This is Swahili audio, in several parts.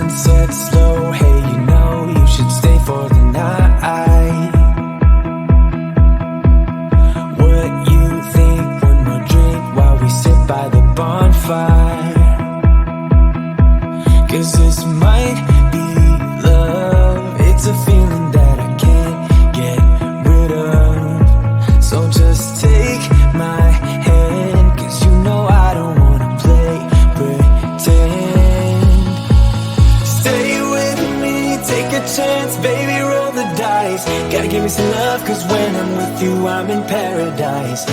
sunset slow. Hey, you know you should stay for the night. What you think? One more drink while we sit by the bonfire. 'Cause this might be love. It's a feeling that I can't get rid of. So just take my hand, 'cause you know I don't wanna play pretend. Stay with me, take a chance, baby, roll the dice. Gotta give me some love, 'cause when I'm with you, I'm in paradise.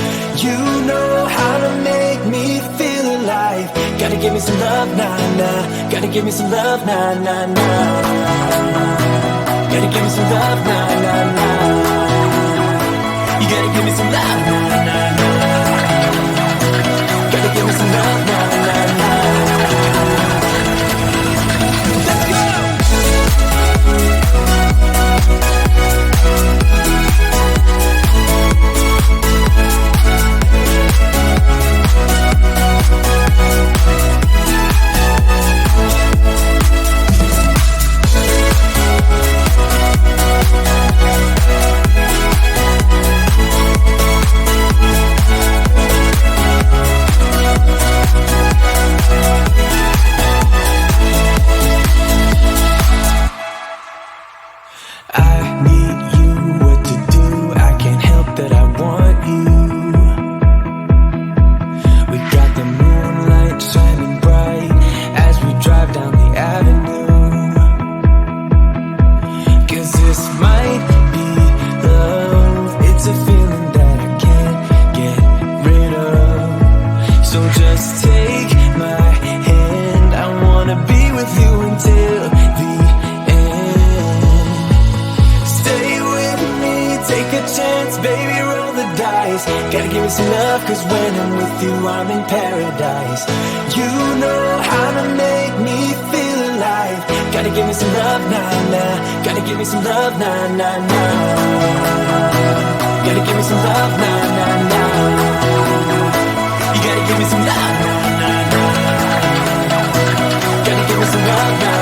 You know how to make me feel alive. Gotta give me some love, nah, nah. Gotta give me some love, nah, nah, nah. Gotta give me some love, nah, nah, nah. You gotta give me some love, nah, nah, nah. Gotta give me some love, nah, nah, nah. Let's go! Gotta give me some love, 'cause when I'm with you, I'm in paradise. You know how to make me feel alive. Gotta give me some love, nah, nah. Gotta give me some love, nah, nah, nah. Gotta give me some love, nah, nah, nah. You gotta give me some love, nah, nah, nah. Gotta give me some love, nah.